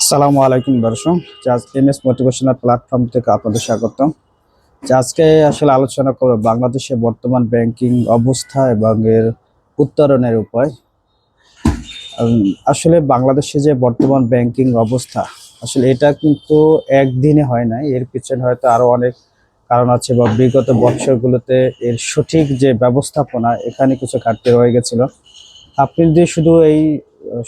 আসসালামু আলাইকুম দর্শক, আজ এমএস মোটিভেশনাল প্ল্যাটফর্ম থেকে আপনাদের স্বাগতম। আজকে আসলে আলোচনা করব বাংলাদেশের বর্তমান ব্যাংকিং অবস্থা এবং এর উত্তরণের উপায়। আসলে বাংলাদেশে যে বর্তমান ব্যাংকিং অবস্থা, আসলে এটা কিন্তু একদিনে হয় না, এর পিছনে হয়তো আরো অনেক কারণ আছে বা বিগত বছরগুলোতে এর সঠিক যে ব্যবস্থাপনা এখানে কিছু ঘাটতি রয়ে গেছিল। আপনি যদি শুধু এই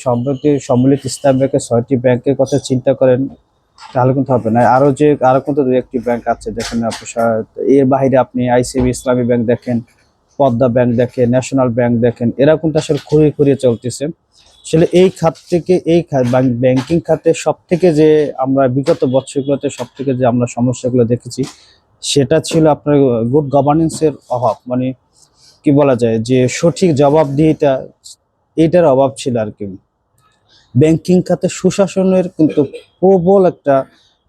সম্প্রতি সম্মিলিত ইসলাম ব্যাংকের 6টি ব্যাংকের কথা চিন্তা করেন তাহলে কিন্তু হবে না। আরো কিন্তু দুই একটি ব্যাংক আছে, যেখানে আপনি এর বাইরে আপনি আইসিবি ইসলামী ব্যাংক দেখেন, পদ্মা ব্যাংক দেখেন, ন্যাশনাল ব্যাংক দেখেন, এরা কিন্তু আসলে খুঁড়িয়ে খুঁড়িয়ে চলতেছে। আসলে এই খাত থেকে ব্যাংকিং খাতে সব থেকে যে আমরা বিগত বছরগুলোতে সব থেকে যে আমরা সমস্যাগুলো দেখেছি, সেটা ছিল আপনার গুড গভর্নেন্সের অভাব। মানে কি বলা যায় যে সঠিক জবাবদিহিতা, এইটার অভাব ছিল আর কি। ব্যাংকিং খাতে সুশাসনের কিন্তু প্রবল একটা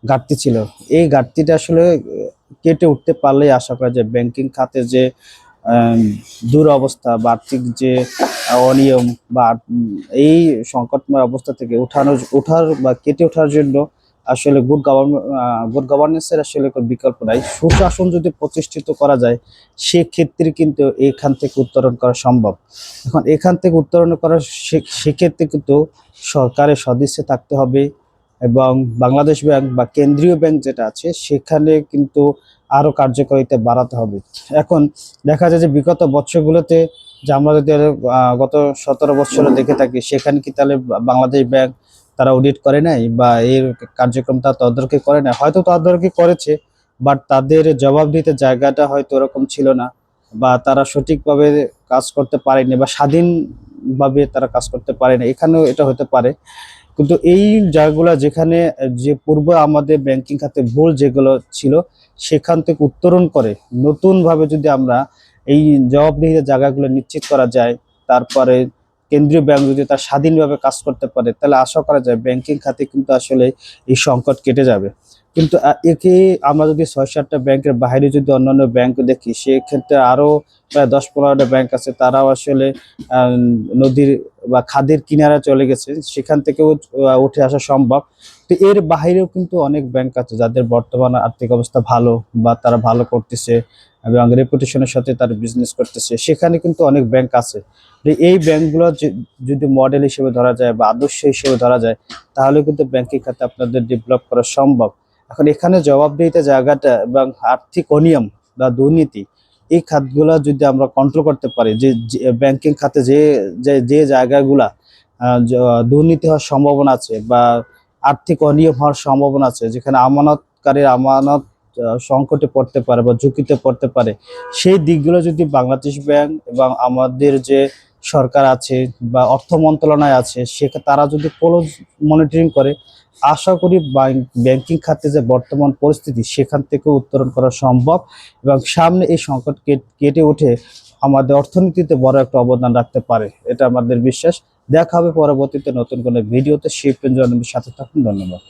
ঘাটতি ছিল। এই ঘাটতিটা আসলে কেটে উঠতে পারলেই আশা করা যায় ব্যাংকিং খাতে যে আহ, দুরবস্থা বা আর্থিক যে অনিয়ম বা এই সংকটময় অবস্থা থেকে ওঠার বা কেটে ওঠার জন্য আসলে গুড গভর্নেন্সের আসলে কোনো বিকল্প নাই। সুশাসন যদি প্রতিষ্ঠিত করা যায়, সেক্ষেত্রে কিন্তু এখান থেকে উত্তরণ করা সম্ভব। এখন এখান থেকে উত্তরণ করা সেক্ষেত্রে কিন্তু সরকারের সদিচ্ছা থাকতে হবে, এবং বাংলাদেশ ব্যাংক বা কেন্দ্রীয় ব্যাংক যেটা আছে সেখানে কিন্তু আরো কার্যকারিতা বাড়াতে হবে। এখন দেখা যায় যে বিগত বছরগুলোতে যে আমরা যদি গত 17 বছরে দেখে থাকি, সেখানে কি তাহলে বাংলাদেশ ব্যাংক তারা অডিট করে নাই বা এর কার্যক্রমটা তদারকি করে নাই? হয়তো তদারকি করেছে, বাট তাদের জবাব দিতে জায়গাটা হয়তো ওরকম ছিল না, বা তারা সঠিকভাবে কাজ করতে পারেনি, বা স্বাধীনভাবে তারা কাজ করতে পারেনি, এখানেও এটা হতে পারে। কিন্তু এই জায়গাগুলো যেখানে যে পূর্বে আমাদের ব্যাংকিং খাতে ভুল যেগুলো ছিল, সেখান থেকে উত্তরণ করে নতুন ভাবে যদি আমরা এই জবাবদিহির জায়গাগুলো নিশ্চিত করা যায়, তারপরে কেন্দ্রীয় ব্যাংক যদি তার স্বাধীনভাবে কাজ করতে পারে, তাহলে আশা করা যায় ব্যাংকিং খাতে কিন্তু আসলে এই সংকট কেটে যাবে। কিন্তু একে আমরা যদি 6-7টা ব্যাংকের বাইরে যদি অন্যান্য ব্যাংক দেখি, সেক্ষেত্রে আরো প্রায় 10-15টা ব্যাংক আছে, তারাও আসলে আহ, নদীর বা খাদের কিনারা চলে গেছে, সেখান থেকেও উঠে আসা সম্ভব। তো এর বাইরেও কিন্তু অনেক ব্যাংক আছে যাদের বর্তমান আর্থিক অবস্থা ভালো, বা তারা ভালো করতেছে এবং রেপুটেশনের সাথে তারা বিজনেস করতেছে, সেখানে কিন্তু অনেক ব্যাংক আছে। তো এই ব্যাংকগুলো যদি মডেল হিসেবে ধরা যায় বা আদর্শ হিসেবে ধরা যায়, তাহলে কিন্তু ব্যাংকিং খাতে আপনাদের ডেভেলপ করা সম্ভব। এখন এখানে জবাবদিহিতা জায়গাটা এবং আর্থিক অনিয়ম বা দুর্নীতি, এই খাতগুলো যদি আমরা কন্ট্রোল করতে পারি, যে ব্যাংকিং খাতে যে যে যে জায়গাগুলা দুর্নীতি হওয়ার সম্ভাবনা আছে বা আর্থিক অনিয়ম হওয়ার সম্ভাবনা আছে, যেখানে আমানতকারীর আমানত সংকটে পড়তে পারে বা ঝুঁকিতে পড়তে পারে, সেই দিকগুলো যদি বাংলাদেশ ব্যাংক এবং আমাদের যে সরকার আছে বা অর্থ মন্ত্রণালয় আছে, তারা যদি ক্লোজ মনিটরিং করে, আশা করি ব্যাংকিং খাতে যে বর্তমান পরিস্থিতি, সেখান থেকে উত্তরণ করা সম্ভব এবং সামনে এই সংকট কেটে উঠে আমাদের অর্থনীতিতে বড় একটা অবদান রাখতে পারে, এটা আমাদের বিশ্বাস। দেখা হবে পরবর্তীতে নতুন কোনো ভিডিওতে। সেই পর্যন্ত সাথে থাকুন। ধন্যবাদ।